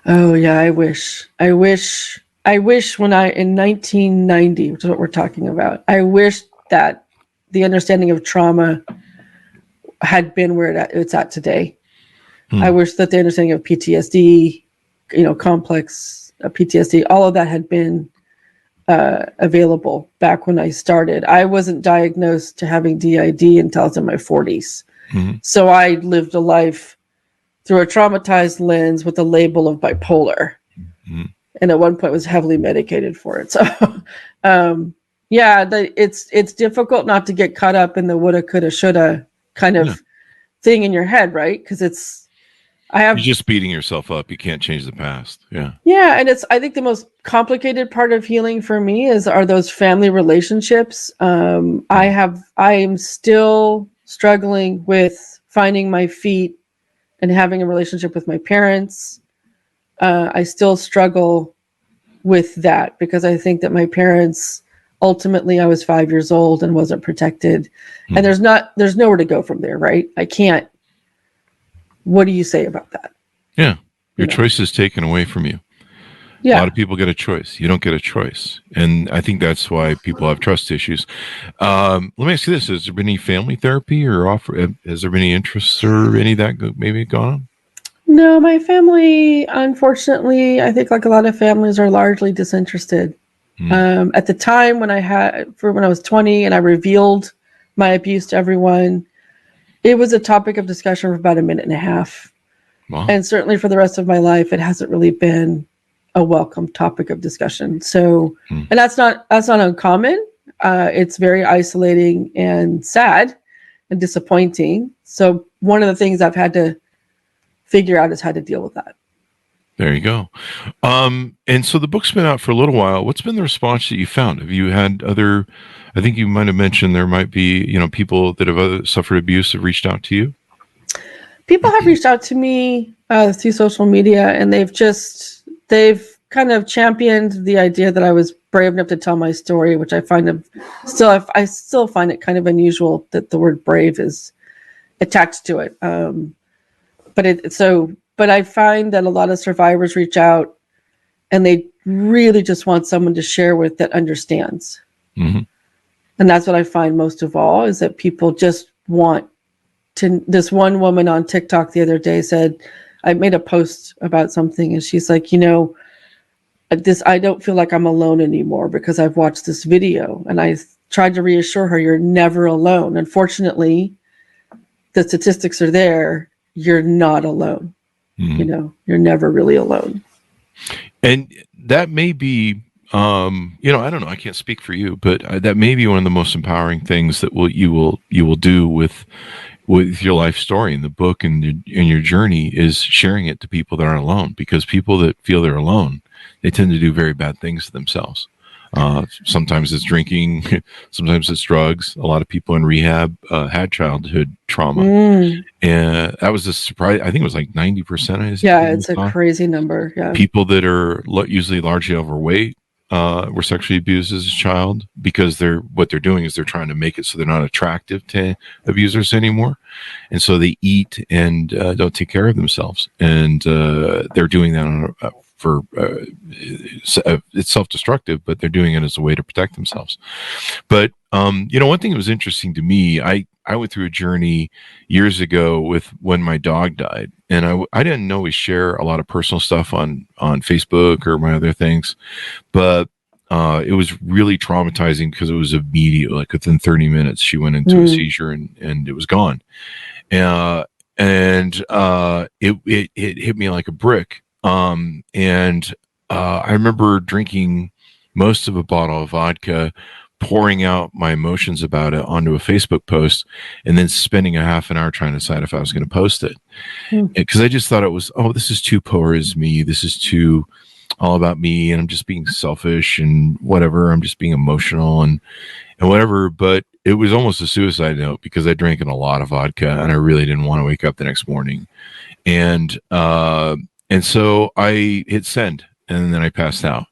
Oh yeah, I wish when in 1990, which is what we're talking about, I wish that the understanding of trauma had been where it's at today. I wish that the understanding of PTSD, complex PTSD, all of that had been available back when I started. I wasn't diagnosed to having DID until I was in my 40s. So I lived a life through a traumatized lens with the label of bipolar. And at one point was heavily medicated for it. So, it's difficult not to get caught up in the woulda, coulda, shoulda kind of thing in your head, right? Because I have You're just beating yourself up. You can't change the past. Yeah. Yeah, and I think the most complicated part of healing for me are those family relationships. I am still struggling with finding my feet and having a relationship with my parents. I still struggle with that because I think that my parents, ultimately I was 5 years old and wasn't protected. And there's nowhere to go from there, right? I can't. What do you say about that? Yeah. Your choice is taken away from you. Yeah. A lot of people get a choice. You don't get a choice. And I think that's why people have trust issues. Let me ask you this. Has there been any family therapy or has there been any interest or any of that maybe gone on? No, my family, unfortunately, I think like a lot of families are largely disinterested. At the time when I was 20 and I revealed my abuse to everyone, it was a topic of discussion for about a minute and a half. Wow. And certainly for the rest of my life, it hasn't really been a welcome topic of discussion. So, and that's not uncommon. It's very isolating and sad and disappointing. So one of the things I've had to figure out is how to deal with that. There you go. And so the book's been out for a little while. What's been the response that you found? Have you had I think you might have mentioned there might be, people that have suffered abuse have reached out to you? People have reached out to me through social media, and they've kind of championed the idea that I was brave enough to tell my story, which I I still find it kind of unusual that the word brave is attached to it. But I find that a lot of survivors reach out and they really just want someone to share with that understands. Mm-hmm. And that's what I find most of all, is that people just want to. This one woman on TikTok the other day said, I made a post about something and she's like, I don't feel like I'm alone anymore because I've watched this video. And I tried to reassure her, you're never alone. Unfortunately, the statistics are there. You're not alone. Mm-hmm. You're never really alone. And that may be, I don't know, I can't speak for you, but that may be one of the most empowering things that you will do with your life story in the book and your journey is sharing it to people that aren't alone, because people that feel they're alone, they tend to do very bad things to themselves. Sometimes it's drinking, sometimes it's drugs. A lot of people in rehab had childhood trauma, and that was a surprise. I think it was like 90%. Yeah, it's a crazy number. Yeah, people that are usually largely overweight were sexually abused as a child because what they're doing is they're trying to make it so they're not attractive to abusers anymore, and so they eat and don't take care of themselves, and they're doing that it's self-destructive, but they're doing it as a way to protect themselves. But one thing that was interesting to me, I went through a journey years ago with when my dog died, and I didn't always share a lot of personal stuff on Facebook or my other things, but it was really traumatizing because it was immediate. Like within 30 minutes, she went into a seizure and it was gone, and it hit me like a brick. I remember drinking most of a bottle of vodka, pouring out my emotions about it onto a Facebook post, and then spending a half an hour trying to decide if I was going to post it. Because I just thought it was, this is too poor as me. This is too all about me. And I'm just being selfish and whatever. I'm just being emotional and whatever. But it was almost a suicide note because I drank a lot of vodka and I really didn't want to wake up the next morning. And so I hit send, and then I passed out.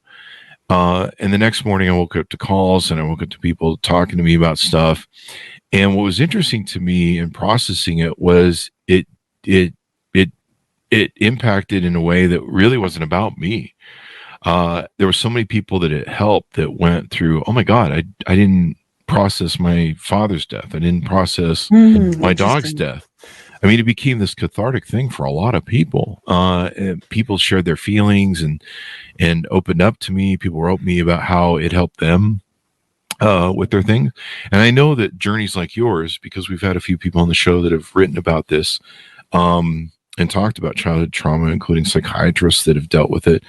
And the next morning I woke up to calls, and I woke up to people talking to me about stuff. And what was interesting to me in processing it was it impacted in a way that really wasn't about me. There were so many people that it helped that went through, oh my God, I didn't process my father's death. I didn't process my dog's death. I mean, it became this cathartic thing for a lot of people. People shared their feelings and opened up to me. People wrote me about how it helped them with their things. And I know that journeys like yours, because we've had a few people on the show that have written about this and talked about childhood trauma, including psychiatrists that have dealt with it.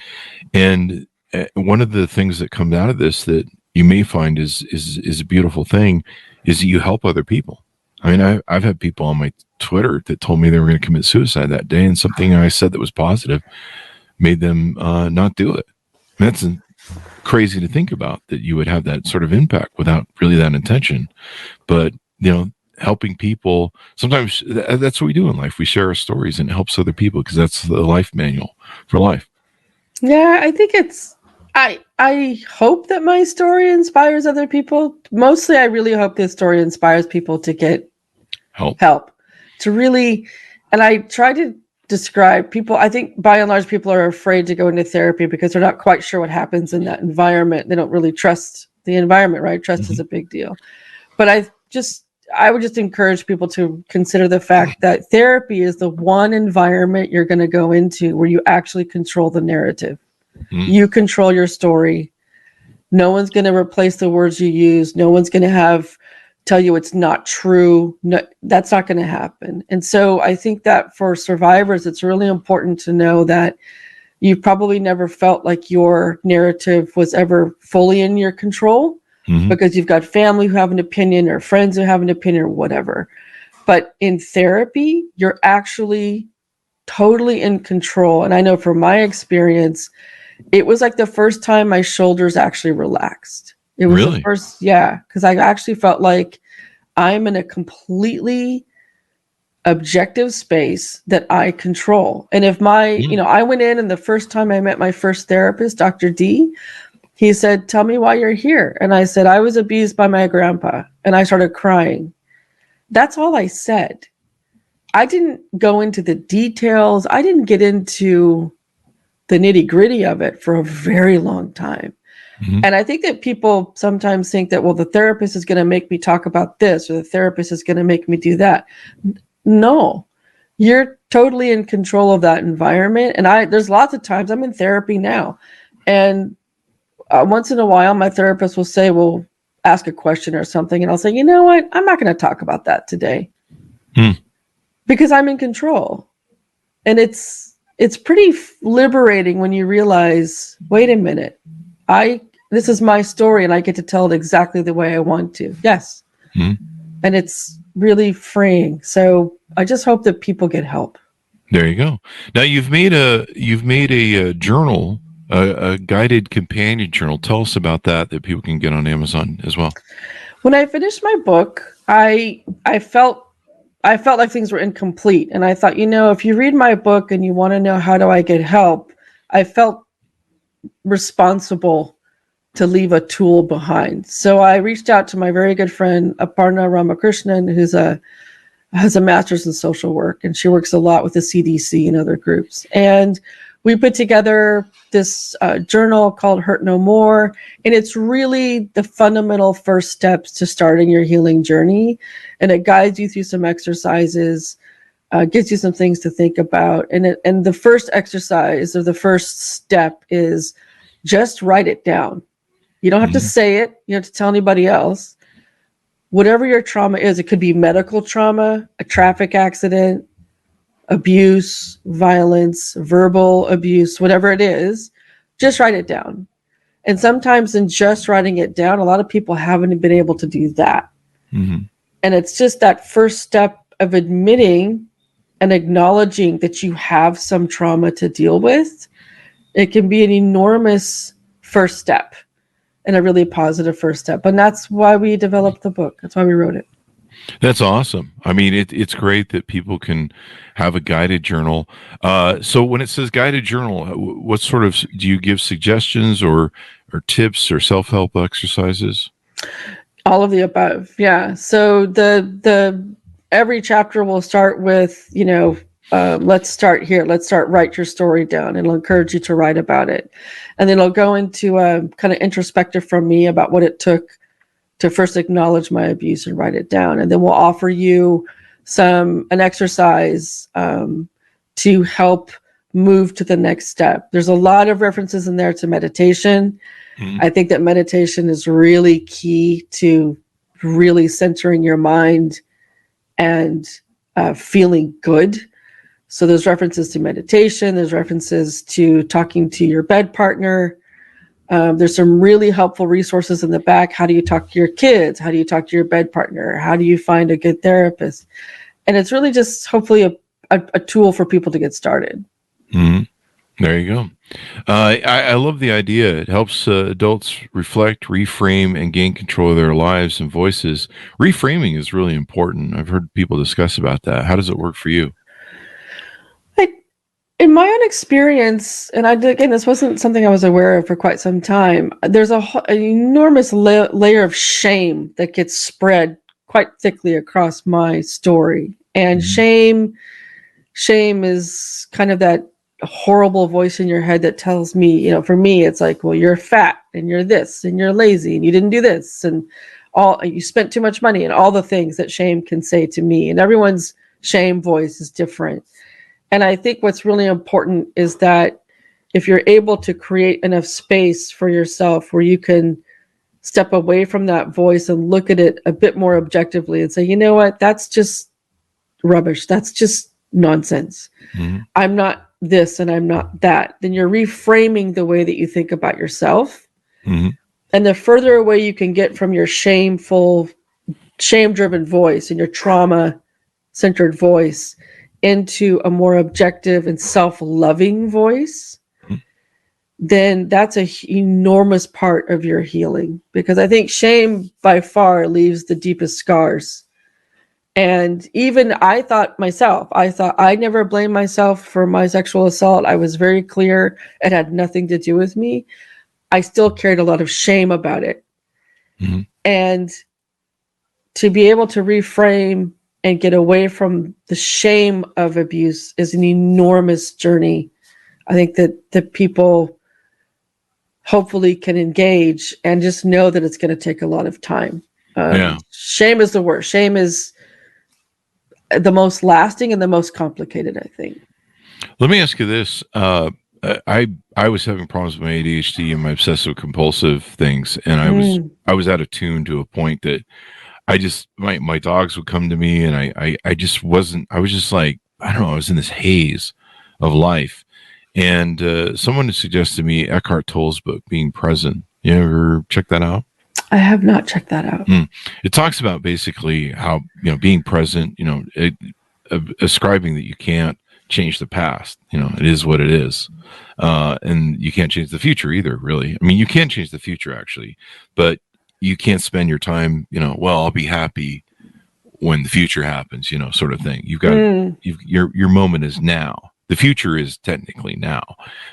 And one of the things that comes out of this that you may find is a beautiful thing is that you help other people. I mean, I've had people on my Twitter that told me they were going to commit suicide that day, and something I said that was positive made them not do it. And that's crazy to think about, that you would have that sort of impact without really that intention. But, helping people, sometimes that's what we do in life. We share our stories and it helps other people, because that's the life manual for life. Yeah, I think I hope that my story inspires other people. Mostly, I really hope this story inspires people to get help. To really, and I try to describe people. I think by and large, people are afraid to go into therapy because they're not quite sure what happens in that environment. They don't really trust the environment, right? Trust is a big deal. But I would just encourage people to consider the fact that therapy is the one environment you're going to go into where you actually control the narrative. You control your story. No one's going to replace the words you use. No one's going to tell you it's not true. No, that's not going to happen. And so I think that for survivors, it's really important to know that you've probably never felt like your narrative was ever fully in your control, because you've got family who have an opinion or friends who have an opinion or whatever. But in therapy, you're actually totally in control. And I know from my experience, it was like the first time my shoulders actually relaxed. It was really? The first, yeah, because I actually felt like I'm in a completely objective space that I control. And if I went in, and the first time I met my first therapist, Dr. D, he said, "Tell me why you're here." And I said, "I was abused by my grandpa." And I started crying. That's all I said. I didn't go into the details. I didn't get into the nitty-gritty of it for a very long time. And I think that people sometimes think that, well, the therapist is going to make me talk about this, or the therapist is going to make me do that. No, you're totally in control of that environment. And there's lots of times I'm in therapy now, and once in a while, my therapist will say, well, ask a question or something. And I'll say, you know what? I'm not going to talk about that today because I'm in control. And it's pretty liberating when you realize, wait a minute, this is my story and I get to tell it exactly the way I want to. Yes. And it's really freeing. So I just hope that people get help. There you go. Now you've made a journal, a guided companion journal. Tell us about that people can get on Amazon as well. When I finished my book, I felt like things were incomplete. And I thought, if you read my book and you want to know how do I get help, I felt responsible to leave a tool behind. So I reached out to my very good friend, Aparna Ramakrishnan, who has a master's in social work, and she works a lot with the CDC and other groups. And we put together this journal called Hurt No More. And it's really the fundamental first steps to starting your healing journey. And it guides you through some exercises, gives you some things to think about. And the first exercise, or the first step, is just write it down. You don't have to say it. You don't have to tell anybody else. Whatever your trauma is, it could be medical trauma, a traffic accident, abuse, violence, verbal abuse, whatever it is, just write it down. And sometimes in just writing it down, a lot of people haven't been able to do that. And it's just that first step of admitting and acknowledging that you have some trauma to deal with. It can be an enormous first step, and a really positive first step. And that's why we developed the book. That's why we wrote it. That's awesome. I mean, it's great that people can have a guided journal. So when it says guided journal, what sort of, do you give suggestions or tips or self-help exercises? All of the above. Yeah. So the every chapter will start with, let's start here. Let's start, write your story down, and it'll encourage you to write about it. And then it'll go into a kind of introspective from me about what it took to first acknowledge my abuse and write it down. And then we'll offer you an exercise to help move to the next step. There's a lot of references in there to meditation. I think that meditation is really key to really centering your mind and feeling good. So there's references to meditation. There's references to talking to your bed partner. There's some really helpful resources in the back. How do you talk to your kids? How do you talk to your bed partner? How do you find a good therapist? And it's really just hopefully a tool for people to get started. Mm-hmm. There you go. I love the idea. It helps adults reflect, reframe, and gain control of their lives and voices. Reframing is really important. I've heard people discuss about that. How does it work for you? In my own experience, and again, this wasn't something I was aware of for quite some time, there's an enormous layer of shame that gets spread quite thickly across my story. And shame is kind of that horrible voice in your head that tells me, for me, it's like, well, you're fat and you're this and you're lazy and you didn't do this and you spent too much money and all the things that shame can say to me. And everyone's shame voice is different. And I think what's really important is that if you're able to create enough space for yourself where you can step away from that voice and look at it a bit more objectively and say, you know what, that's just rubbish. That's just nonsense. Mm-hmm. I'm not this and I'm not that. Then you're reframing the way that you think about yourself. Mm-hmm. And the further away you can get from your shame-driven voice and your trauma-centered voice into a more objective and self-loving voice, then that's an enormous part of your healing. Because I think shame by far leaves the deepest scars. And even I thought I never blamed myself for my sexual assault. I was very clear it had nothing to do with me. I still carried a lot of shame about it. Mm-hmm. And to be able to reframe and get away from the shame of abuse is an enormous journey. I think that people hopefully can engage and just know that it's going to take a lot of time. Shame is the worst. Shame is the most lasting and the most complicated, I think. Let me ask you this. I was having problems with my ADHD and my obsessive compulsive things, and I was out of tune to a point that my dogs would come to me, and I was just like, I don't know, I was in this haze of life. And someone had suggested to me Eckhart Tolle's book, Being Present. You ever check that out? I have not checked that out. It talks about basically how, being present, ascribing that you can't change the past. It is what it is. And you can't change the future either, really. I mean, you can change the future, actually, but you can't spend your time, well, I'll be happy when the future happens, sort of thing. You've got your moment is now. The future is technically now,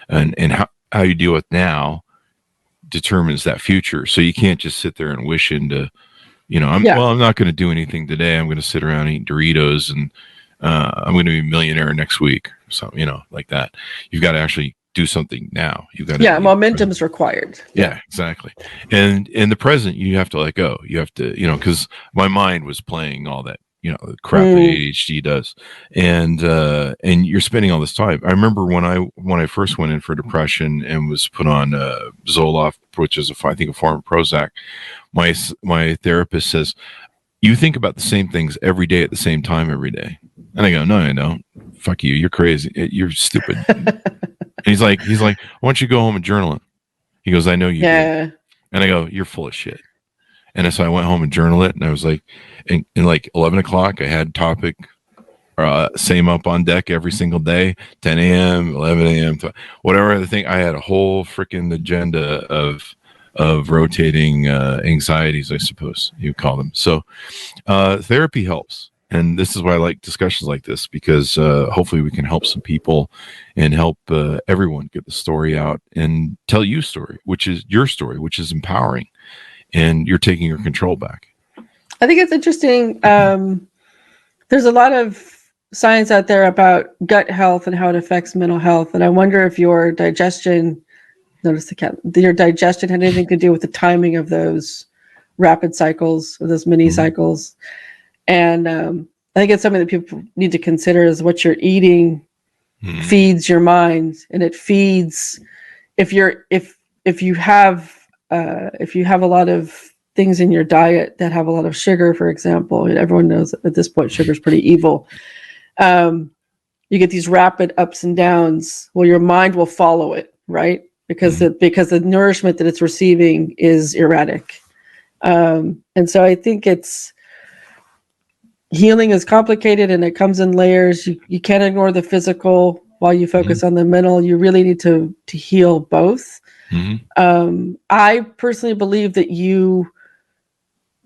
and how you deal with now determines that future. So you can't just sit there and wish into, I'm not going to do anything today. I'm going to sit around eating Doritos and I'm going to be a millionaire next week. So, like that. You've got to actually do something now. You've got to momentum is required. Yeah, exactly. And in the present, you have to let go. You have to, because my mind was playing all that, the crap that ADHD does. And you're spending all this time. I remember when I first went in for depression and was put on Zoloft, which is I think a form of Prozac. My therapist says, you think about the same things every day at the same time every day. And I go, no, I don't. Fuck you. You're crazy. You're stupid. And he's like, why don't you go home and journal it? He goes, I know you do. And I go, you're full of shit. And so I went home and journaled it. And I was like, in like 11 o'clock, I had topic, same up on deck every single day, 10 a.m., 11 a.m., whatever the thing. I had a whole freaking agenda of rotating anxieties, I suppose you call them. So therapy helps. And this is why I like discussions like this, because hopefully we can help some people and help everyone get the story out and tell you story, which is your story, which is empowering, and you're taking your control back. I think it's interesting. There's a lot of science out there about gut health and how it affects mental health. And I wonder if your digestion, notice the cat, your digestion had anything to do with the timing of those rapid cycles or those mini cycles. And I think it's something that people need to consider is what you're eating feeds your mind, and it feeds if you have a lot of things in your diet that have a lot of sugar, for example, and everyone knows at this point sugar is pretty evil. You get these rapid ups and downs. Well, your mind will follow it, right? because the nourishment that it's receiving is erratic. And so I think healing is complicated and it comes in layers. You can't ignore the physical while you focus on the mental. You really need to heal both. I personally believe that you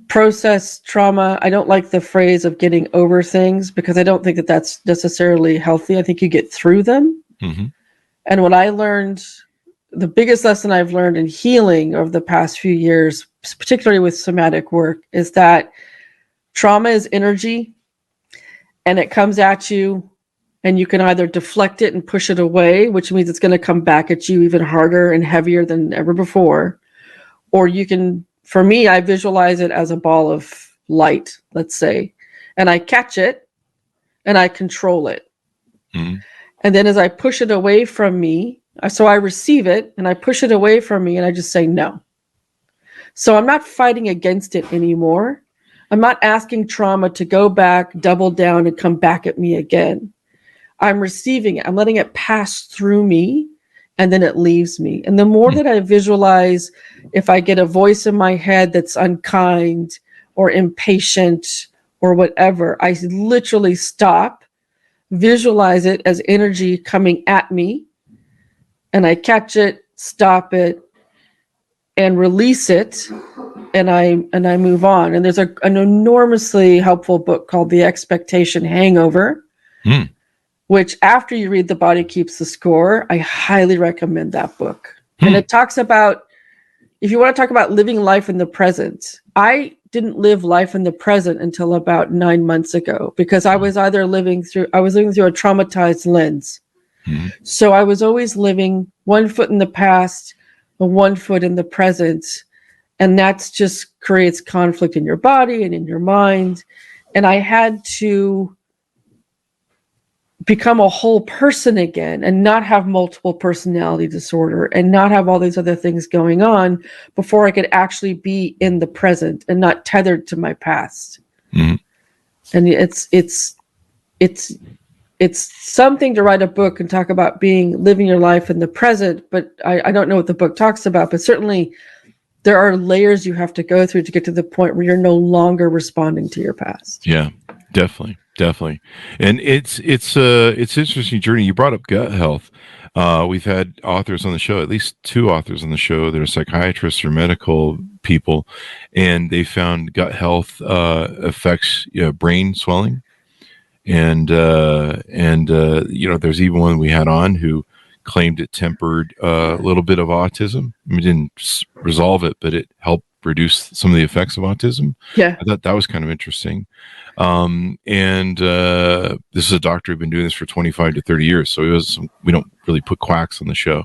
process trauma. I don't like the phrase of getting over things because I don't think that that's necessarily healthy. I think you get through them. And what I learned, the biggest lesson I've learned in healing over the past few years, particularly with somatic work, is that trauma is energy and it comes at you and you can either deflect it and push it away, which means it's going to come back at you even harder and heavier than ever before. Or you can, for me, I visualize it as a ball of light, let's say, and I catch it and I control it. And then as I push it away from me, so I receive it and I push it away from me and I just say no. So I'm not fighting against it anymore. I'm not asking trauma to go back, double down, and come back at me again. I'm receiving it. I'm letting it pass through me, and then it leaves me. And the more that I visualize, if I get a voice in my head that's unkind or impatient or whatever, I literally stop, visualize it as energy coming at me, and I catch it, stop it, and release it, and I move on. And there's an enormously helpful book called The Expectation Hangover, which after you read The Body Keeps the Score, I highly recommend that book. And it talks about, if you want to talk about living life in the present, I didn't live life in the present until about 9 months ago because I was living through a traumatized lens. So I was always living 1 foot in the past, 1 foot in the present. And that's just creates conflict in your body and in your mind. And I had to become a whole person again and not have multiple personality disorder and not have all these other things going on before I could actually be in the present and not tethered to my past. And it's something to write a book and talk about living your life in the present, but I don't know what the book talks about, but certainly there are layers you have to go through to get to the point where you're no longer responding to your past. Yeah, definitely. And it's interesting journey. You brought up gut health. We've had authors on the show, at least 2 authors on the show. They're psychiatrists or medical people, and they found gut health affects brain swelling. And there's even one we had on who claimed it tempered a little bit of autism. I mean, it didn't resolve it, but it helped reduce some of the effects of autism. Yeah. I thought that was kind of interesting. This is a doctor who'd been doing this for 25 to 30 years. So we don't really put quacks on the show.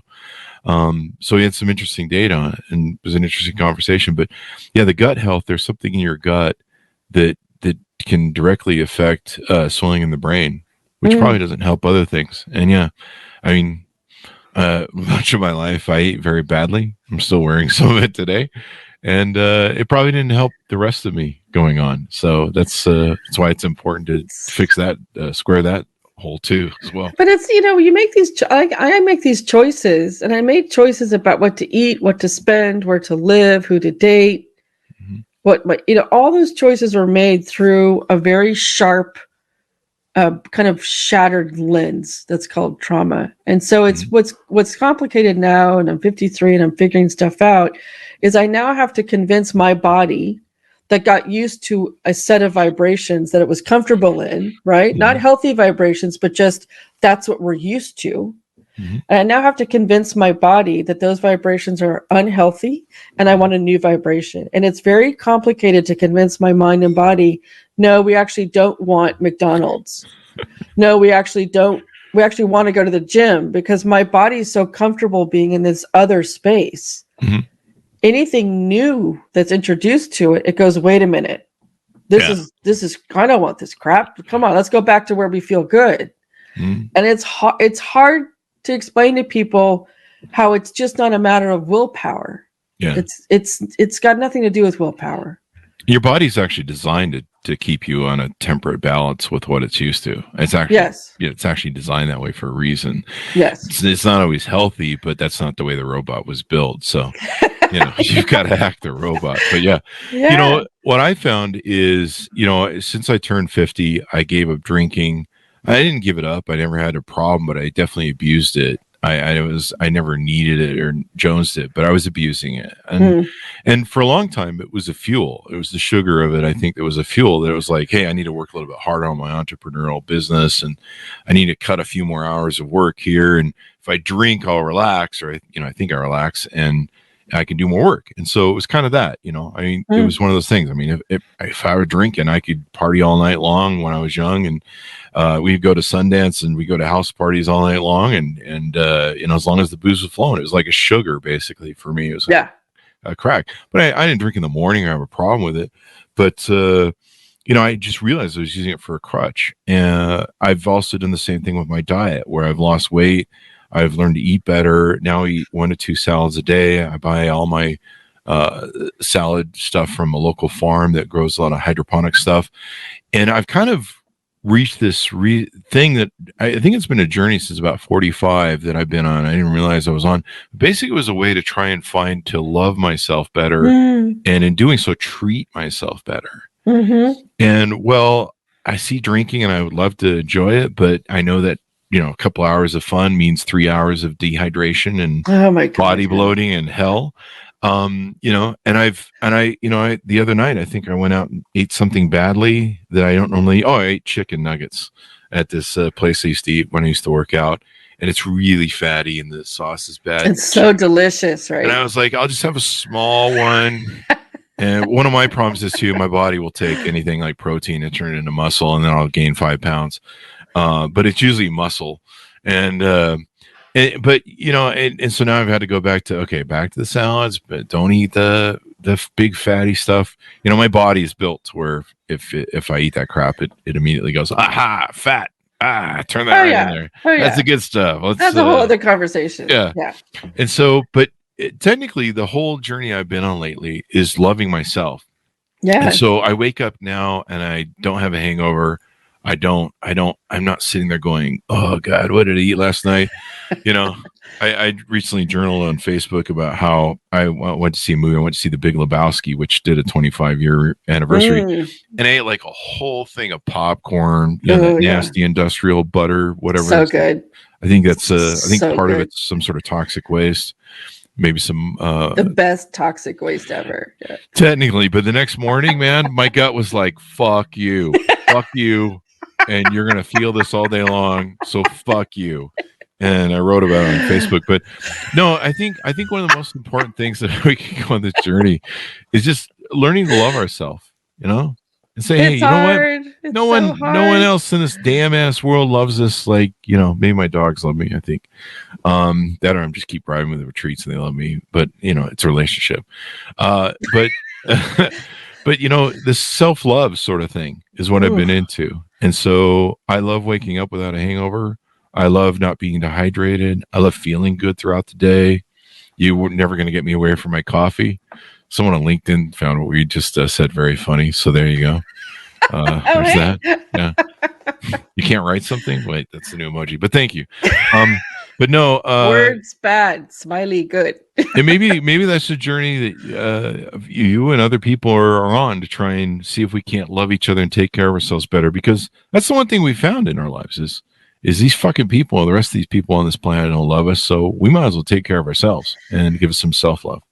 So he had some interesting data on it and it was an interesting conversation, but yeah, the gut health, there's something in your gut that can directly affect, swelling in the brain, which probably doesn't help other things. And yeah, I mean, much of my life I ate very badly. I'm still wearing some of it today. And it probably didn't help the rest of me going on. So that's why it's important to fix that, square that hole too as well. But it's, you make these, I make these choices, and I made choices about what to eat, what to spend, where to live, who to date, all those choices were made through a very sharp, kind of shattered lens that's called trauma. And so it's what's complicated now, and I'm 53 and I'm figuring stuff out, is I now have to convince my body that got used to a set of vibrations that it was comfortable in, right? Not healthy vibrations, but just that's what we're used to. And I now have to convince my body that those vibrations are unhealthy and I want a new vibration. And it's very complicated to convince my mind and body, no, we actually don't want McDonald's. No, we actually don't. We actually want to go to the gym because my body is so comfortable being in this other space. Anything new that's introduced to it, it goes, wait a minute. This is, I don't want this crap. Come on, let's go back to where we feel good. And it's hard to explain to people how it's just not a matter of willpower. Yeah. It's got nothing to do with willpower. Your body's actually designed to keep you on a temperate balance with what it's used to. It's actually, Yes. yeah, it's actually designed that way for a reason. Yes. It's not always healthy, but that's not the way the robot was built. So, you've got to hack the robot. But yeah, what I found is, since I turned 50, I gave up drinking. I didn't give it up. I never had a problem, but I definitely abused it. I never needed it or jonesed it, but I was abusing it. And for a long time, it was a fuel. It was the sugar of it. I think it was a fuel that was like, hey, I need to work a little bit harder on my entrepreneurial business, and I need to cut a few more hours of work here. And if I drink, I'll relax, or, I think I relax, and I can do more work. And so it was kind of that, it was one of those things. I mean, if I were drinking, I could party all night long when I was young, and we'd go to Sundance and we go to house parties all night long. And as long as the booze was flowing, it was like a sugar basically for me. It was a crack, but I didn't drink in the morning or have a problem with it. But, I just realized I was using it for a crutch. And I've also done the same thing with my diet, where I've lost weight. I've learned to eat better. Now I eat 1 to 2 salads a day. I buy all my salad stuff from a local farm that grows a lot of hydroponic stuff. And I've kind of reached this thing that I think it's been a journey since about 45 that I've been on. I didn't realize I was on. Basically, it was a way to try and find to love myself better. And in doing so, treat myself better. And I see drinking and I would love to enjoy it, but I know that a couple hours of fun means 3 hours of dehydration and body bloating and hell. The other night, I think I went out and ate something badly that I don't normally. I ate chicken nuggets at this place I used to eat when I used to work out. And it's really fatty and the sauce is bad. It's so delicious, right? And I was like, I'll just have a small one. And one of my problems is too, my body will take anything like protein and turn it into muscle, and then I'll gain 5 pounds. But it's usually muscle. And so now I've had to go back to the salads, but don't eat the big fatty stuff. My body is built to where if I eat that crap, it immediately goes, aha, fat. Turn that in there. That's the good stuff. That's a whole other conversation. Yeah. And so, but technically the whole journey I've been on lately is loving myself. Yeah. And so I wake up now and I don't have a hangover. I'm not sitting there going, oh God, what did I eat last night? I recently journaled on Facebook about how I went to see a movie. I went to see The Big Lebowski, which did a 25-year anniversary. And I ate like a whole thing of popcorn, that nasty industrial butter, whatever. So good. I think that's, part of it's some sort of toxic waste. Maybe some the best toxic waste ever. Yeah. Technically, but the next morning, man, my gut was like, fuck you. Fuck you. And you're going to feel this all day long. So fuck you. And I wrote about it on Facebook. But no, I think one of the most important things that we can go on this journey is just learning to love ourselves, and say, hey, you know what? No one else in this damn ass world loves us like, maybe my dogs love me, I think. That or I'm just keep riding with the retreats and they love me. But it's a relationship. But this self-love sort of thing is what I've been into. And so I love waking up without a hangover. I love not being dehydrated. I love feeling good throughout the day. You were never going to get me away from my coffee. Someone on LinkedIn found what we just said very funny. So there you go. There's that. Yeah. You can't write something? Wait, that's the new emoji. But thank you. But no, words bad, smiley good. And maybe that's the journey that you and other people are on to try and see if we can't love each other and take care of ourselves better. Because that's the one thing we found in our lives is these fucking people, the rest of these people on this planet don't love us. So we might as well take care of ourselves and give us some self-love.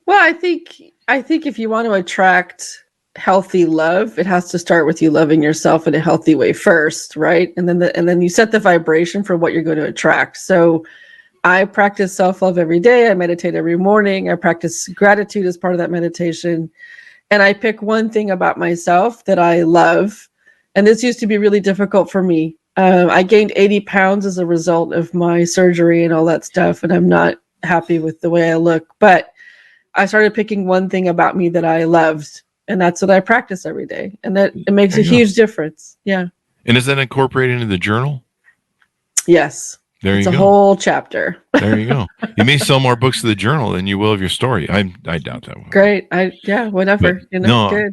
Well, I think if you want to attract healthy love, it has to start with you loving yourself in a healthy way first, right? And then you set the vibration for what you're going to attract. So I practice self-love every day. I meditate every morning. I practice gratitude as part of that meditation. And I pick one thing about myself that I love. And this used to be really difficult for me. I gained 80 pounds as a result of my surgery and all that stuff. And I'm not happy with the way I look. But I started picking one thing about me that I loved. And that's what I practice every day. And that it makes a huge difference. Yeah. And is that incorporated into the journal? Yes. There you go. It's a whole chapter. There you go. You may sell more books of the journal than you will of your story. I doubt that one. Great. Whatever. But, no, good.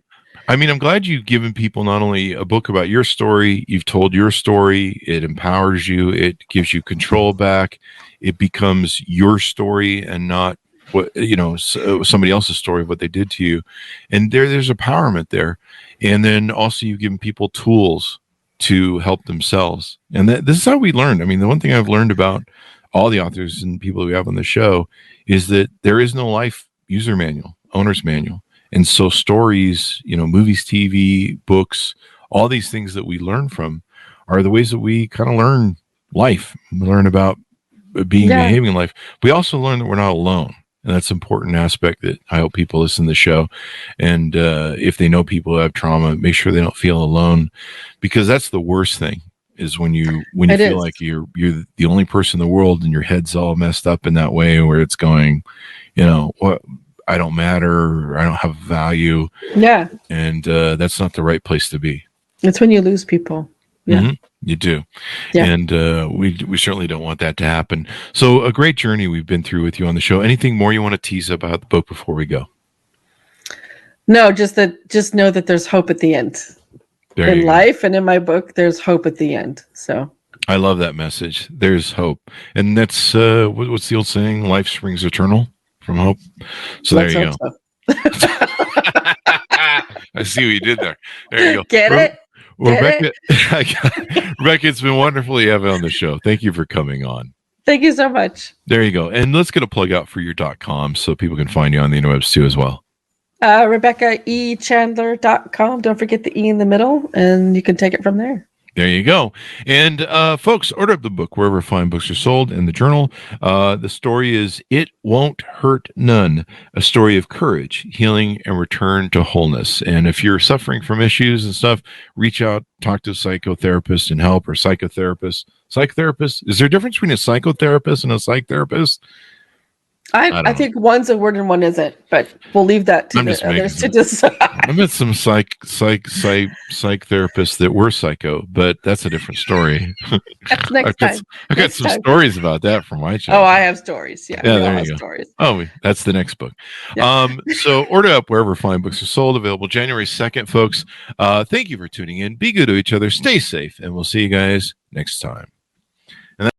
I mean, I'm glad you've given people not only a book about your story, you've told your story, it empowers you, it gives you control back, it becomes your story and not what, somebody else's story of what they did to you. And there's empowerment there. And then also you've given people tools to help themselves. And this is how we learn. I mean, the one thing I've learned about all the authors and people we have on the show is that there is no life user manual, owner's manual. And so stories, movies, TV, books, all these things that we learn from are the ways that we kind of learn life. We learn about behaving in life. We also learn that we're not alone. And that's an important aspect that I hope people listen to the show. And if they know people who have trauma, make sure they don't feel alone, because that's the worst thing is when you feel like you're the only person in the world and your head's all messed up in that way where it's going, what? I don't matter, or I don't have value. Yeah. And that's not the right place to be. It's when you lose people. Yeah. Mm-hmm. You do. Yeah. And we certainly don't want that to happen. So a great journey we've been through with you on the show. Anything more you want to tease about the book before we go? No, just know that there's hope at the end. In life and in my book, there's hope at the end. So I love that message. There's hope. And that's what's the old saying? Life springs eternal. From hope. So there you go. So. I see what you did there. There you go. Get it? Rebecca, Rebecca, it's been wonderful to have you on the show. Thank you for coming on. Thank you so much. There you go. And let's get a plug out for your .com so people can find you on the interwebs too as well. RebeccaEChandler.com. Don't forget the E in the middle, and you can take it from there. There you go. And folks, order up the book wherever fine books are sold, and the journal. The story is It Won't Hurt None, a story of courage, healing, and return to wholeness. And if you're suffering from issues and stuff, reach out, talk to a psychotherapist and help, or psychotherapist. Psychotherapist? Is there a difference between a psychotherapist and a psych therapist? I think one's a word and one isn't, but we'll leave that to the others to decide. I met some psych therapists that were psycho, but that's a different story. That's next time. I've got some stories about that from my childhood. Oh, I have stories. Yeah, there you go. Stories. Oh, that's the next book. Yeah. So order up wherever fine books are sold. Available January 2nd, folks. Thank you for tuning in. Be good to each other. Stay safe, and we'll see you guys next time.